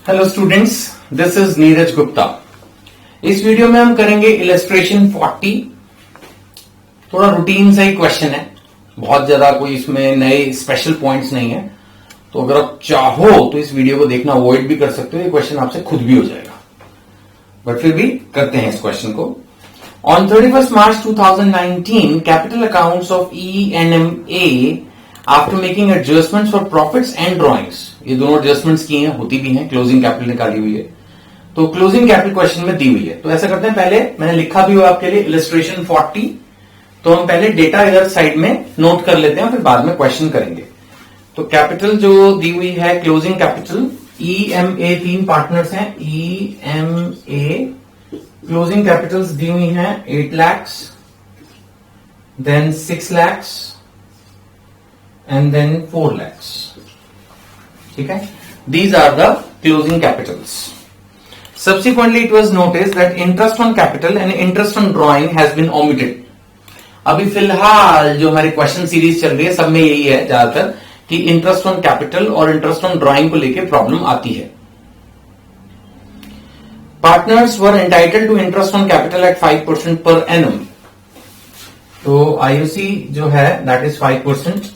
Hello students, this is Neeraj Gupta. इस video में हम करेंगे इलस्ट्रेशन 40। थोड़ा रूटीन सा ही क्वेश्चन है, बहुत ज्यादा कोई इसमें नए स्पेशल पॉइंट्स नहीं है। तो अगर आप चाहो तो इस वीडियो को देखना अवॉइड भी कर सकते हो, ये क्वेश्चन आपसे खुद भी हो जाएगा, बट फिर भी करते हैं इस क्वेश्चन को। On 31 March 2019 capital accounts of ENMA after making adjustments for profits and drawings, ये दोनों एडजस्टमेंट्स की हैं, होती भी हैं, क्लोजिंग कैपिटल निकाली हुई है। तो क्लोजिंग कैपिटल क्वेश्चन में दी हुई है। तो ऐसा करते हैं, पहले मैंने लिखा भी हुआ आपके लिए इलस्ट्रेशन 40, तो हम पहले डेटा इधर साइड में नोट कर लेते हैं, फिर बाद में क्वेश्चन करेंगे। तो कैपिटल जो दी हुई है, क्लोजिंग कैपिटल EMA, 3 पार्टनर्स हैं EMA, क्लोजिंग कैपिटल्स दी हुई हैं 8 lakhs, then 6 lakhs and then 4 lakhs. ठीक है, these are the closing capitals. Subsequently, it was noticed that interest on capital and interest on drawing has been omitted. अभी फिलहाल जो हमारी question series चल रही है, सब में यही है ज्यादातर कि इंटरेस्ट ऑन कैपिटल और इंटरेस्ट ऑन ड्राइंग को लेकर प्रॉब्लम आती है। Partners were entitled to interest on capital at 5% per annum. तो IOC जो है that is 5%।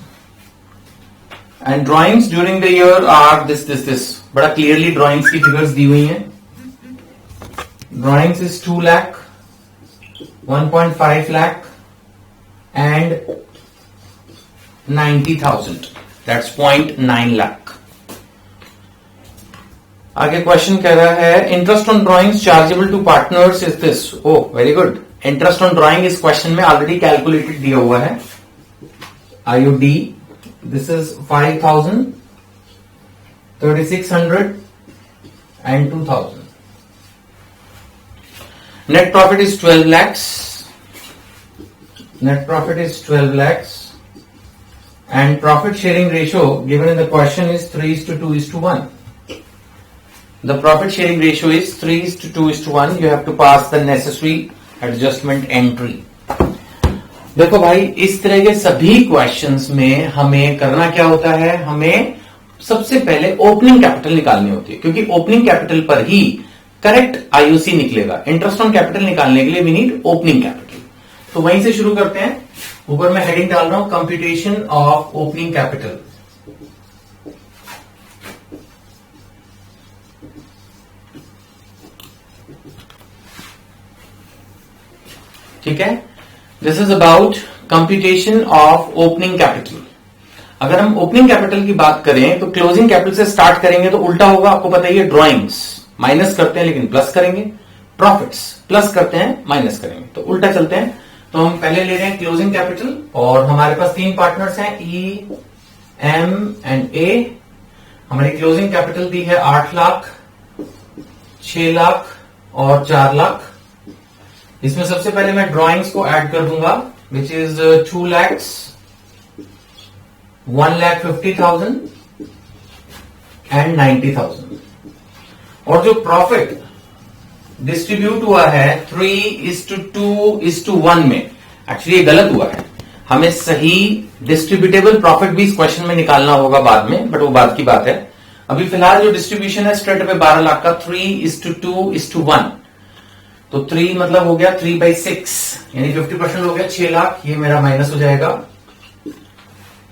And drawings during the year are this. बड़ा क्लियरली ड्राइंग्स की फिगर्स दी हुई हैं। Drawings is 2 lakh, 1.5 lakh and 90,000, that's 0.9 lakh। आगे क्वेश्चन कह रहा है interest on drawings chargeable to partners is this. Oh very good, interest on drawing इस क्वेश्चन में ऑलरेडी कैलकुलेटेड दिया हुआ है। IOD this is 5,000, 3,600 and 2,000. Net profit is 12 lakhs. Net profit is 12 lakhs. And profit sharing ratio given in the question is 3:2:1. The profit sharing ratio is 3:2:1. You have to pass the necessary adjustment entry. देखो भाई, इस तरह के सभी questions में हमें करना क्या होता है, हमें सबसे पहले ओपनिंग कैपिटल निकालनी होती है, क्योंकि ओपनिंग कैपिटल पर ही करेक्ट IOC निकलेगा। इंटरेस्ट ऑन कैपिटल निकालने के लिए वी नीड ओपनिंग कैपिटल। तो वहीं से शुरू करते हैं। ऊपर मैं हेडिंग डाल रहा हूं, कंप्यूटेशन ऑफ ओपनिंग कैपिटल। ठीक है, this is about computation of opening capital. अगर हम ओपनिंग कैपिटल की बात करें तो क्लोजिंग कैपिटल से स्टार्ट करेंगे तो उल्टा होगा, आपको पता ही है। ड्रॉइंग्स माइनस करते हैं लेकिन प्लस करेंगे, प्रॉफिट्स प्लस करते हैं माइनस करेंगे, तो उल्टा चलते हैं। तो हम पहले ले रहे हैं क्लोजिंग कैपिटल, और हमारे पास 3 पार्टनर्स हैं E, M एंड A। हमारी क्लोजिंग कैपिटल दी है 8 लाख, 6 लाख और 4 लाख। इसमें सबसे पहले मैं ड्राइंग्स को ऐड कर दूंगा, विच इज 2 lakhs, 1,50,000 एंड 90,000। और जो प्रॉफिट डिस्ट्रीब्यूट हुआ है 3:2:1 में, एक्चुअली ये गलत हुआ है, हमें सही डिस्ट्रीब्यूटेबल प्रॉफिट भी इस क्वेश्चन में निकालना होगा बाद में, बट वो बाद की बात है। अभी फिलहाल जो डिस्ट्रीब्यूशन है स्ट्रेट पे 12 लाख का 3:2:1। तो 3 मतलब हो गया 3/6, यानी 50% हो गया 6 लाख, ये मेरा माइनस हो जाएगा।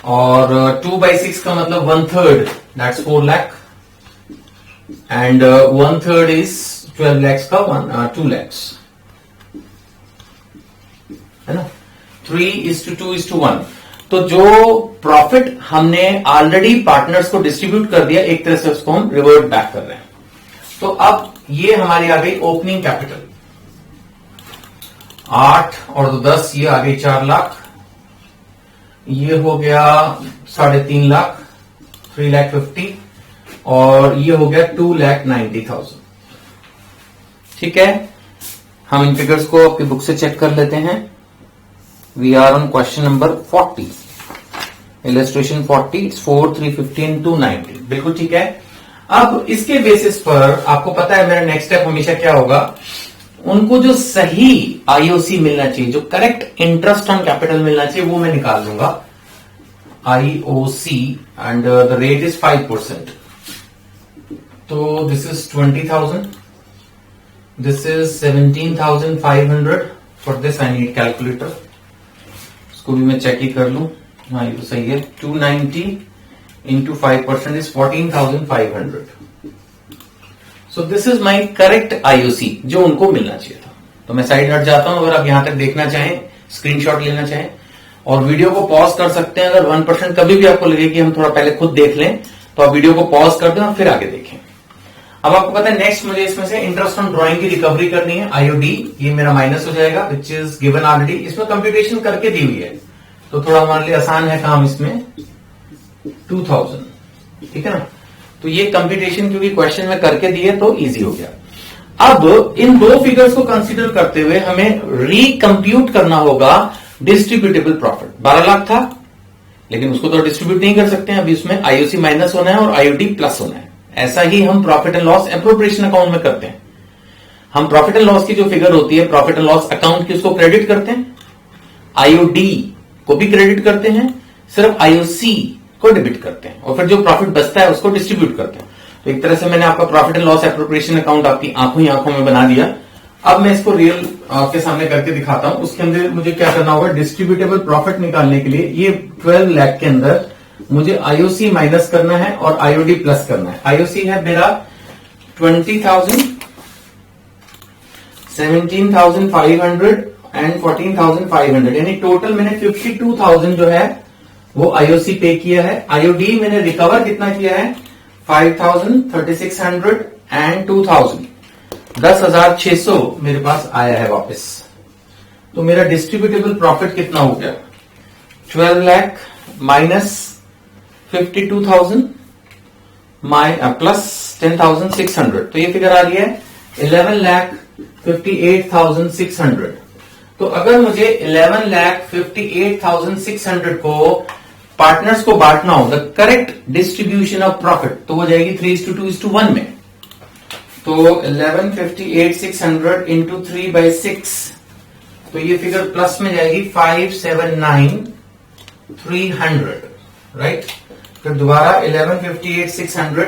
और 2/6 का मतलब 1/3, that's 4 lakh and 1/3 is 12 lakhs का 2 lakhs, है ना। 3:2:1। तो जो प्रॉफिट हमने ऑलरेडी पार्टनर्स को डिस्ट्रीब्यूट कर दिया, एक तरह से उसको हम रिवर्ट बैक कर रहे हैं। तो अब ये हमारी आ गई ओपनिंग कैपिटल, 8 और 10, ये आ गई 4 लाख, ये हो गया 3.5 लाख, 3,50,000, और ये हो गया 2,90,000। ठीक है, हम इन फिगर्स को आपकी बुक से चेक कर लेते हैं। We are on question number 40, illustration 40, 4, 315, 290, बिल्कुल ठीक है। अब इसके बेसिस पर आपको पता है मेरा नेक्स्ट स्टेप हमेशा क्या होगा, उनको जो सही IOC मिलना चाहिए, जो करेक्ट इंटरेस्ट ऑन कैपिटल मिलना चाहिए, वो मैं निकाल दूंगा। IOC and the rate is 5%. तो this is 20,000, this is 17,500. For this I need calculator. इसको भी मैं चेक ही कर लूं. हाँ, ये तो सही है. 290 into 5% is 14,500. So this is my correct IOC जो उनको मिलना चाहिए था. तो मैं साइड हट जाता हूं. अगर आप यहां तक देखना चाहें, स्क्रीनशॉट लेना चाहें, और वीडियो को पॉज कर सकते हैं. अगर 1% कभी भी आपको लगे कि हम थोड़ा पहले खुद देख लें, तो आप वीडियो को पॉज कर दें और फिर आगे देखें. अब आपको पता है नेक्स्ट मुझे इसमें से इंटरेस्ट ऑन ड्राइंग की रिकवरी करनी है. आईओडी ये मेरा माइनस हो जाएगा, विच इज गिवन ऑलरेडी. इसमें कंप्यूटेशन करके दी हुई है, तो थोड़ा हमारे लिए आसान है काम. इसमें 2000, ठीक है ना. तो ये कंप्यूटेशन क्योंकि क्वेश्चन में करके दिए तो इजी हो गया. अब इन दो फिगर्स को कंसीडर करते हुए हमें रिकम्प्यूट करना होगा डिस्ट्रीब्यूटेबल प्रॉफिट. 12 लाख था, लेकिन उसको तो डिस्ट्रीब्यूट नहीं कर सकते हैं. अभी उसमें आईओसी माइनस होना है और आईओडी प्लस होना है. ऐसा ही हम profit and loss appropriation account में करते हैं. हम प्रॉफिट एंड लॉस की जो फिगर होती है प्रॉफिट एंड लॉस अकाउंट की, उसको क्रेडिट करते हैं, आईओडी को भी क्रेडिट करते हैं, सिर्फ आईओसी को डेबिट करते हैं, और फिर जो प्रॉफिट बचता है उसको डिस्ट्रीब्यूट करते हैं. तो एक तरह से मैंने आपका profit and loss appropriation account आपकी आंखों ही आंखों में बना दिया. अब मैं इसको रियल के सामने करके दिखाता हूं. उसके अंदर मुझे क्या करना होगा, डिस्ट्रीब्यूटेबल प्रॉफिट निकालने के लिए ये 12 लाख के अंदर मुझे आईओसी माइनस करना है और आईओडी प्लस करना है. आईओसी है मेरा 20,000, 17,500 एंड 14,500, यानी टोटल मैंने 52,000 जो है वो आईओसी पे किया है. आईओडी मैंने रिकवर कितना किया है, 5,000, 3,600 एंड 2,000. 10,600 मेरे पास आया है वापस. तो मेरा डिस्ट्रीब्यूटेबल प्रॉफिट कितना हो गया, 12 लाख माइनस 52,000 प्लस 10,600. तो ये फिगर आ रही है 11,58,600. तो अगर मुझे 11,58,600 को पार्टनर्स को बांटना हो, the correct distribution of profit, तो हो जाएगी 3:2:1 में. तो 11,58,600 इंटू 3/6, तो ये फिगर प्लस में जाएगी 579,300, राइट. फिर दोबारा 11,58,600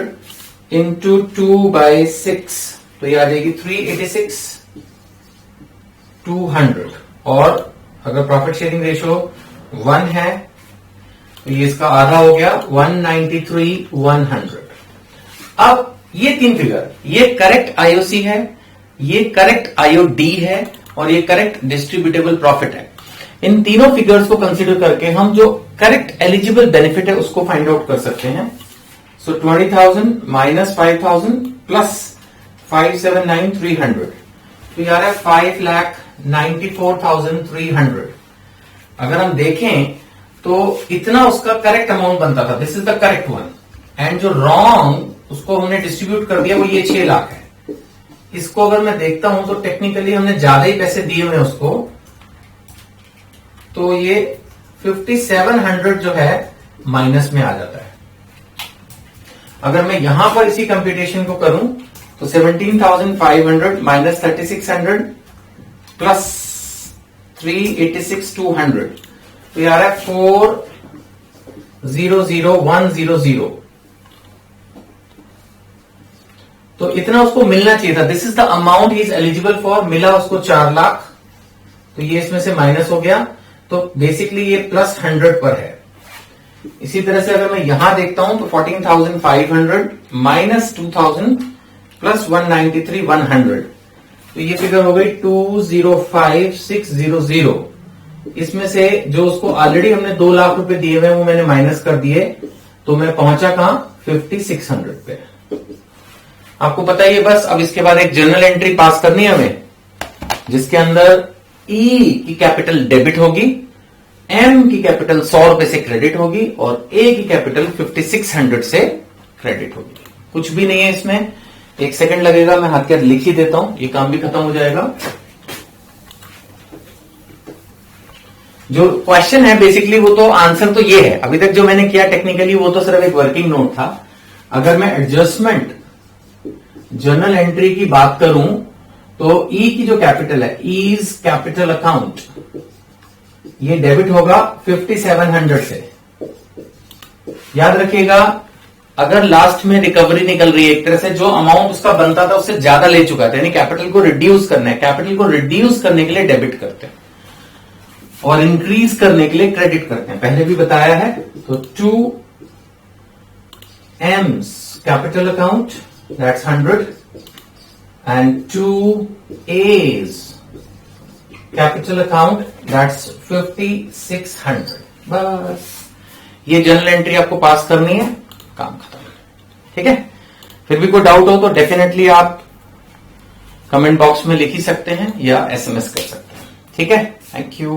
इंटू 2/6, तो ये आ जाएगी 386,200. और अगर प्रॉफिट शेयरिंग रेशियो 1 है तो ये इसका आधा हो गया 193,100. अब ये तीन फिगर, ये करेक्ट आईओसी है, ये करेक्ट आईओडी है और ये करेक्ट डिस्ट्रीब्यूटेबल प्रॉफिट है. इन तीनों फिगर्स को कंसीडर करके हम जो करेक्ट एलिजिबल बेनिफिट है उसको फाइंड आउट कर सकते हैं. सो 20,000 माइनस 5,000 प्लस 579,300, तो यार है 5,94,300. अगर हम देखें तो इतना उसका करेक्ट अमाउंट बनता था. This is the correct one. And जो रॉन्ग उसको हमने डिस्ट्रीब्यूट कर दिया वो ये 6 लाख है. इसको अगर मैं देखता हूं तो टेक्निकली हमने ज्यादा ही पैसे दिए हुए उसको, तो ये 5,700 जो है माइनस में आ जाता है. अगर मैं यहां पर इसी कंप्यूटेशन को करूं तो 17,500 माइनस 3,600 प्लस 386,200, तो यार है 4,001,000. तो इतना उसको मिलना चाहिए था. This is the amount he is eligible for. मिला उसको 4 लाख, तो ये इसमें से माइनस हो गया. तो बेसिकली ये प्लस 100 पर है. इसी तरह से अगर मैं यहां देखता हूं तो 14,500 माइनस 2,000 प्लस 193,100, तो ये फिगर हो गई 205,600. इसमें से जो उसको ऑलरेडी हमने 2 लाख रुपए दिए हुए वो मैंने माइनस कर दिए, तो मैं पहुंचा कहां, 5,600 पे. आपको पता ही है. बस अब इसके बाद एक जर्नल एंट्री पास करनी है हमें, जिसके अंदर ई की कैपिटल डेबिट होगी, एम की कैपिटल 100 रुपए से क्रेडिट होगी और ए की कैपिटल 5,600 से क्रेडिट होगी. कुछ भी नहीं है इसमें. 1 सेकंड लगेगा, मैं हाथ के हाथ लिख ही देता हूं, ये काम भी खत्म हो जाएगा. जो क्वेश्चन है बेसिकली वो तो आंसर तो ये है. अभी तक जो मैंने किया टेक्निकली वो तो सिर्फ एक वर्किंग नोट था. अगर मैं एडजस्टमेंट जर्नल एंट्री की बात करूं तो ई की जो कैपिटल है, ईज कैपिटल अकाउंट, ये डेबिट होगा 5,700 से. याद रखिएगा अगर लास्ट में रिकवरी निकल रही है, एक तरह से जो अमाउंट उसका बनता था उससे ज्यादा ले चुका था, यानी कैपिटल को रिड्यूस करना है, कैपिटल को रिड्यूस करने के लिए डेबिट करते हैं और इंक्रीज करने के लिए क्रेडिट करते हैं, पहले भी बताया है। तो 2M's capital account that's 100 and 2A's capital account that's 5600। बस ये जर्नल एंट्री आपको पास करनी है, काम खत्म। ठीक है, फिर भी कोई डाउट हो तो डेफिनेटली आप कमेंट बॉक्स में लिख ही सकते हैं या SMS कर सकते हैं। ठीक है, थैंक यू।